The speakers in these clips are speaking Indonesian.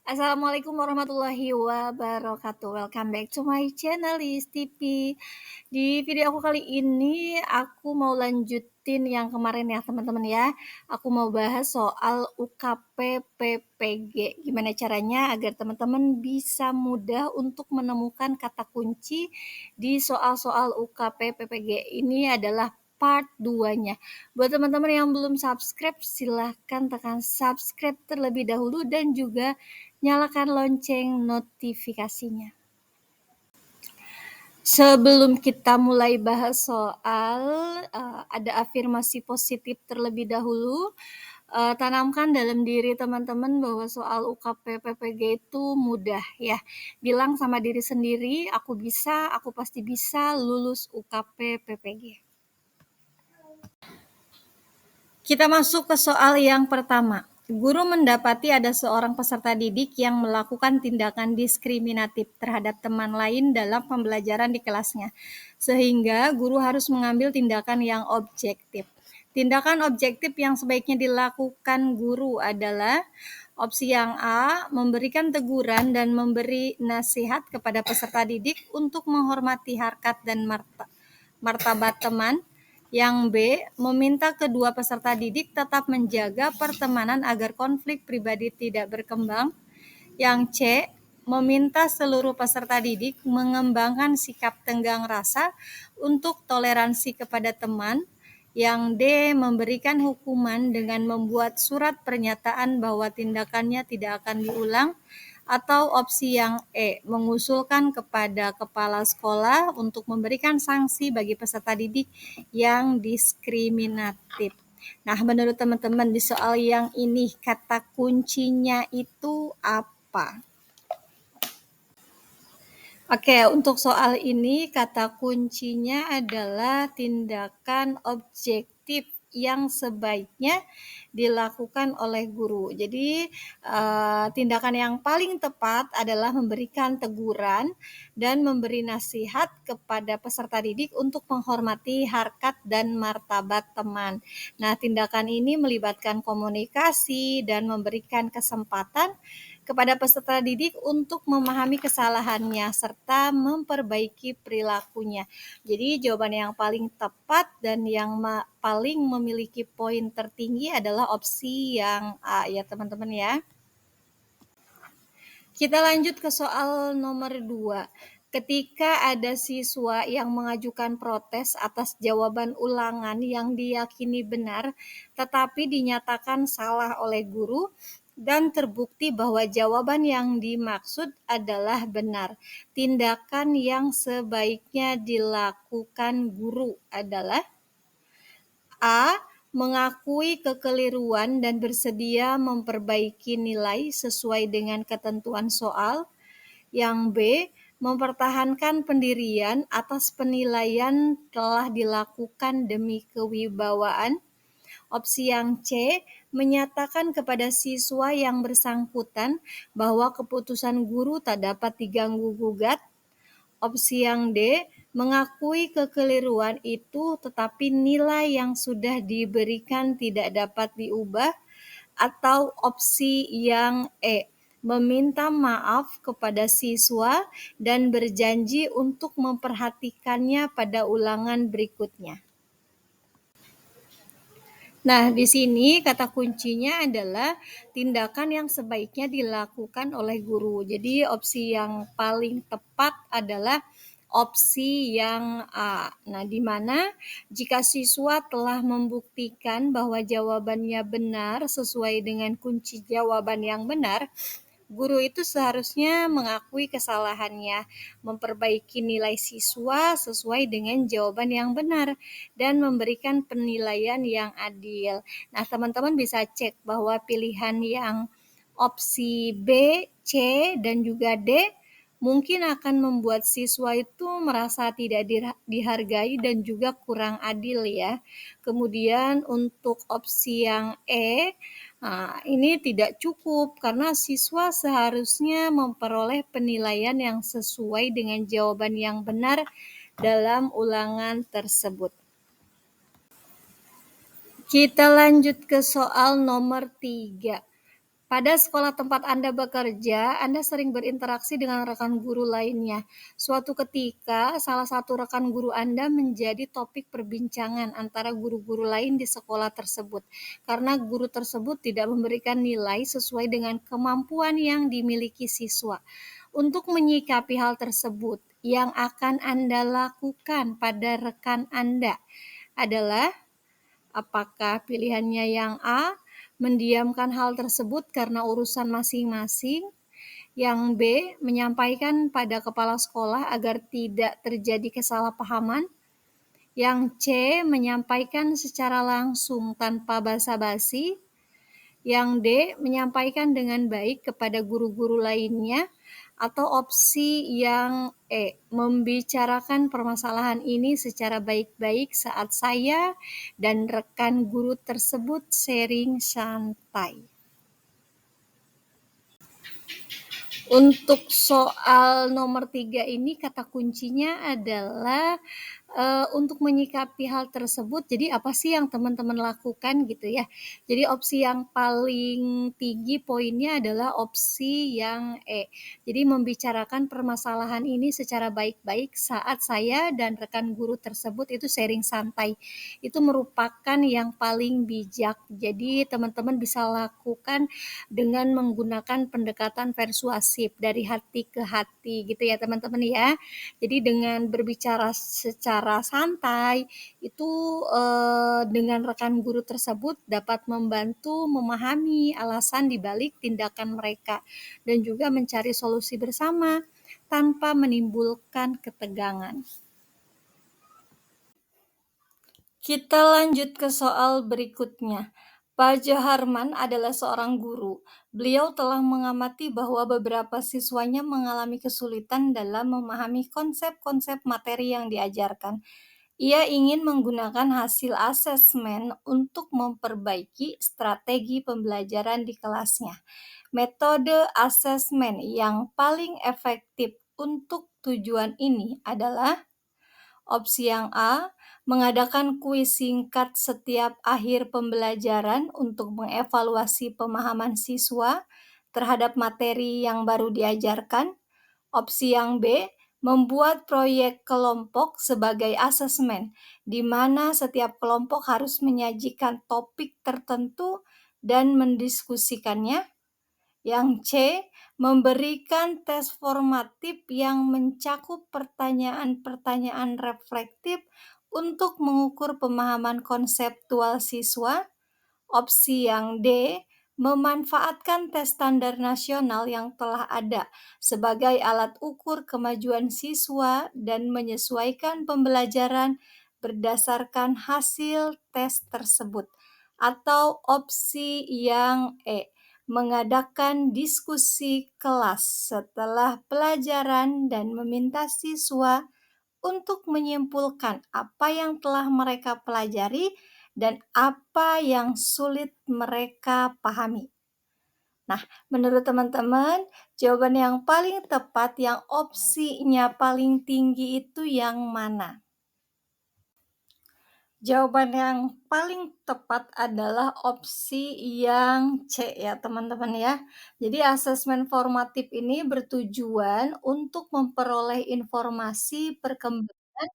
Assalamualaikum warahmatullahi wabarakatuh. Welcome back to my channel TV. Di video aku kali ini aku mau lanjutin yang kemarin ya teman-teman ya. Aku mau bahas soal UKP PPG. Gimana caranya agar teman-teman bisa mudah untuk menemukan kata kunci di soal-soal UKP PPG. Ini adalah part 2-nya. Buat teman-teman yang belum subscribe, silahkan tekan subscribe terlebih dahulu dan juga nyalakan lonceng notifikasinya. Sebelum kita mulai bahas soal, ada afirmasi positif terlebih dahulu. Tanamkan dalam diri teman-teman bahwa soal UKP PPG itu mudah ya. Bilang sama diri sendiri, aku bisa, aku pasti bisa lulus UKP PPG. Kita masuk ke soal yang pertama. Guru mendapati ada seorang peserta didik yang melakukan tindakan diskriminatif terhadap teman lain dalam pembelajaran di kelasnya, sehingga guru harus mengambil tindakan yang objektif. Tindakan objektif yang sebaiknya dilakukan guru adalah opsi yang A, memberikan teguran dan memberi nasihat kepada peserta didik untuk menghormati harkat dan martabat teman. Yang B, meminta kedua peserta didik tetap menjaga pertemanan agar konflik pribadi tidak berkembang. Yang C, meminta seluruh peserta didik mengembangkan sikap tenggang rasa untuk toleransi kepada teman. Yang D, memberikan hukuman dengan membuat surat pernyataan bahwa tindakannya tidak akan diulang. Atau opsi yang E, mengusulkan kepada kepala sekolah untuk memberikan sanksi bagi peserta didik yang diskriminatif. Nah, menurut teman-teman di soal yang ini kata kuncinya itu apa? Oke, untuk soal ini kata kuncinya adalah tindakan objektif yang sebaiknya dilakukan oleh guru. Jadi, tindakan yang paling tepat adalah memberikan teguran dan memberi nasihat kepada peserta didik untuk menghormati harkat dan martabat teman. Nah, tindakan ini melibatkan komunikasi dan memberikan kesempatan kepada peserta didik untuk memahami kesalahannya serta memperbaiki perilakunya. Jadi jawaban yang paling tepat dan yang paling memiliki poin tertinggi adalah opsi yang A ya teman-teman ya. Kita lanjut ke soal nomor 2. Ketika ada siswa yang mengajukan protes atas jawaban ulangan yang diyakini benar, tetapi dinyatakan salah oleh guru, dan terbukti bahwa jawaban yang dimaksud adalah benar. Tindakan yang sebaiknya dilakukan guru adalah A, mengakui kekeliruan dan bersedia memperbaiki nilai sesuai dengan ketentuan soal. Yang B, mempertahankan pendirian atas penilaian telah dilakukan demi kewibawaan. Opsi yang C, menyatakan kepada siswa yang bersangkutan bahwa keputusan guru tak dapat diganggu-gugat. Opsi yang D, mengakui kekeliruan itu tetapi nilai yang sudah diberikan tidak dapat diubah. Atau opsi yang E, meminta maaf kepada siswa dan berjanji untuk memperhatikannya pada ulangan berikutnya. Nah, di sini kata kuncinya adalah tindakan yang sebaiknya dilakukan oleh guru. Jadi opsi yang paling tepat adalah opsi yang A. Nah, di mana jika siswa telah membuktikan bahwa jawabannya benar sesuai dengan kunci jawaban yang benar, guru itu seharusnya mengakui kesalahannya, memperbaiki nilai siswa sesuai dengan jawaban yang benar, dan memberikan penilaian yang adil. Nah, teman-teman bisa cek bahwa pilihan yang opsi B, C, dan juga D mungkin akan membuat siswa itu merasa tidak dihargai dan juga kurang adil ya. Kemudian untuk opsi yang E, nah, ini tidak cukup karena siswa seharusnya memperoleh penilaian yang sesuai dengan jawaban yang benar dalam ulangan tersebut. Kita lanjut ke soal nomor 3. Pada sekolah tempat Anda bekerja, Anda sering berinteraksi dengan rekan guru lainnya. Suatu ketika, salah satu rekan guru Anda menjadi topik perbincangan antara guru-guru lain di sekolah tersebut, karena guru tersebut tidak memberikan nilai sesuai dengan kemampuan yang dimiliki siswa. Untuk menyikapi hal tersebut, yang akan Anda lakukan pada rekan Anda adalah: apakah pilihannya yang A, mendiamkan hal tersebut karena urusan masing-masing? Yang B, menyampaikan pada kepala sekolah agar tidak terjadi kesalahpahaman? Yang C, menyampaikan secara langsung tanpa basa-basi? Yang D, menyampaikan dengan baik kepada guru-guru lainnya? Atau opsi yang E, membicarakan permasalahan ini secara baik-baik saat saya dan rekan guru tersebut sharing santai? Untuk soal nomor 3 ini, kata kuncinya adalah untuk menyikapi hal tersebut, jadi apa sih yang teman-teman lakukan gitu ya. Jadi opsi yang paling tinggi poinnya adalah opsi yang E. Jadi membicarakan permasalahan ini secara baik-baik saat saya dan rekan guru tersebut itu sharing santai. Itu merupakan yang paling bijak. Jadi teman-teman bisa lakukan dengan menggunakan pendekatan persuasif dari hati ke hati gitu ya teman-teman ya. Jadi dengan berbicara secara santai itu dengan rekan guru tersebut dapat membantu memahami alasan dibalik tindakan mereka dan juga mencari solusi bersama tanpa menimbulkan ketegangan. Kita lanjut ke soal berikutnya. Pak Joharman adalah seorang guru. Beliau telah mengamati bahwa beberapa siswanya mengalami kesulitan dalam memahami konsep-konsep materi yang diajarkan. Ia ingin menggunakan hasil asesmen untuk memperbaiki strategi pembelajaran di kelasnya. Metode asesmen yang paling efektif untuk tujuan ini adalah: opsi yang A, mengadakan kuis singkat setiap akhir pembelajaran untuk mengevaluasi pemahaman siswa terhadap materi yang baru diajarkan. Opsi yang B, membuat proyek kelompok sebagai asesmen, di mana setiap kelompok harus menyajikan topik tertentu dan mendiskusikannya. Yang C, memberikan tes formatif yang mencakup pertanyaan-pertanyaan reflektif untuk mengukur pemahaman konseptual siswa. Opsi yang D, memanfaatkan tes standar nasional yang telah ada sebagai alat ukur kemajuan siswa dan menyesuaikan pembelajaran berdasarkan hasil tes tersebut. Atau opsi yang E, mengadakan diskusi kelas setelah pelajaran dan meminta siswa untuk menyimpulkan apa yang telah mereka pelajari dan apa yang sulit mereka pahami. Nah, menurut teman-teman, jawaban yang paling tepat, yang opsinya paling tinggi itu yang mana? Jawaban yang paling tepat adalah opsi yang C ya teman-teman ya. Jadi asesmen formatif ini bertujuan untuk memperoleh informasi perkembangan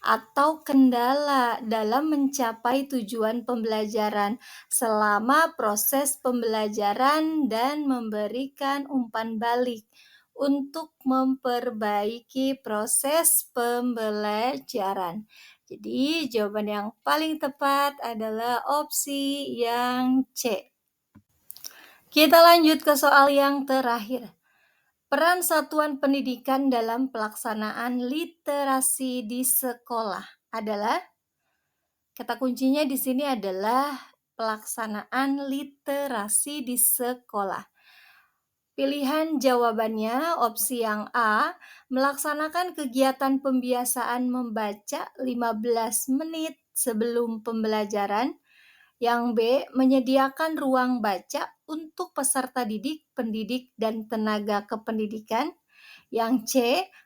atau kendala dalam mencapai tujuan pembelajaran selama proses pembelajaran dan memberikan umpan balik untuk memperbaiki proses pembelajaran. Jadi jawaban yang paling tepat adalah opsi yang C. Kita lanjut ke soal yang terakhir. Peran satuan pendidikan dalam pelaksanaan literasi di sekolah adalah, kata kuncinya di sini adalah pelaksanaan literasi di sekolah. Pilihan jawabannya opsi yang A, melaksanakan kegiatan pembiasaan membaca 15 menit sebelum pembelajaran. Yang B, menyediakan ruang baca untuk peserta didik, pendidik, dan tenaga kependidikan. Yang C,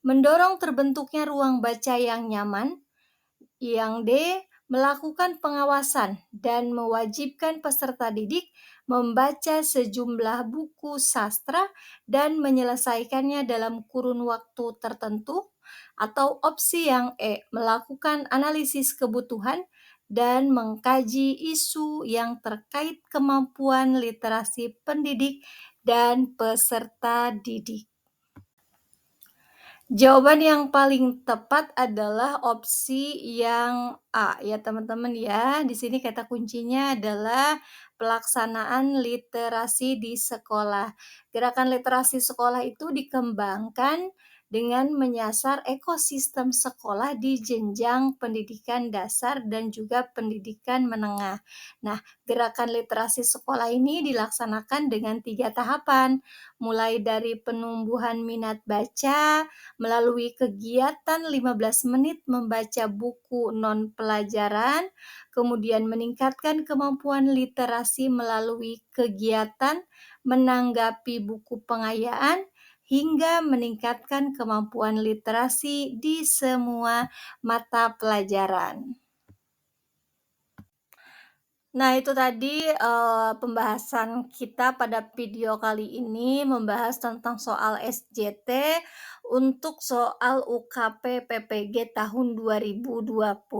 mendorong terbentuknya ruang baca yang nyaman. Yang D, melakukan pengawasan dan mewajibkan peserta didik membaca sejumlah buku sastra dan menyelesaikannya dalam kurun waktu tertentu, atau opsi yang melakukan analisis kebutuhan dan mengkaji isu yang terkait kemampuan literasi pendidik dan peserta didik. Jawaban yang paling tepat adalah opsi yang A ya teman-teman ya. Di sini kata kuncinya adalah pelaksanaan literasi di sekolah. Gerakan literasi sekolah itu dikembangkan dengan menyasar ekosistem sekolah di jenjang pendidikan dasar dan juga pendidikan menengah. Nah, gerakan literasi sekolah ini dilaksanakan dengan 3 tahapan, mulai dari penumbuhan minat baca, melalui kegiatan 15 menit membaca buku non-pelajaran, kemudian meningkatkan kemampuan literasi melalui kegiatan menanggapi buku pengayaan, hingga meningkatkan kemampuan literasi di semua mata pelajaran. Nah, itu tadi, pembahasan kita pada video kali ini membahas tentang soal SJT untuk soal UKP PPG tahun 2024.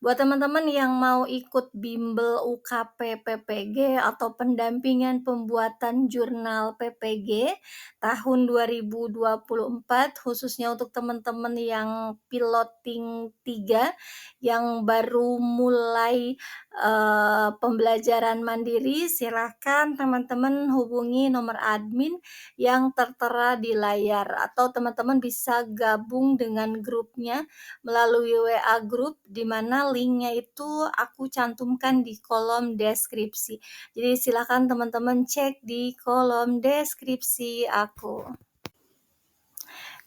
Buat teman-teman yang mau ikut bimbel UKP PPG atau pendampingan pembuatan jurnal PPG tahun 2024, khususnya untuk teman-teman yang piloting 3 yang baru mulai pembelajaran mandiri, silakan teman-teman hubungi nomor admin yang tertera di layar, atau teman-teman bisa gabung dengan grupnya melalui WA Group, di mana linknya itu aku cantumkan di kolom deskripsi. Jadi silakan teman-teman cek di kolom deskripsi aku.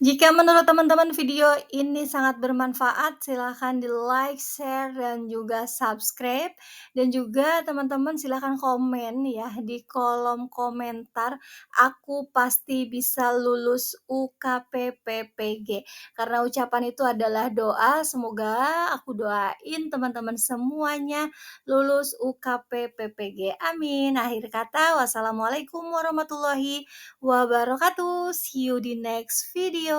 Jika menurut teman-teman video ini sangat bermanfaat, silahkan di-like, share, dan juga subscribe. Dan juga teman-teman silahkan komen ya di kolom komentar, aku pasti bisa lulus UKP PPG. Karena ucapan itu adalah doa, semoga aku doain teman-teman semuanya lulus UKP PPG. Amin. Akhir kata, wassalamualaikum warahmatullahi wabarakatuh. See you di next video.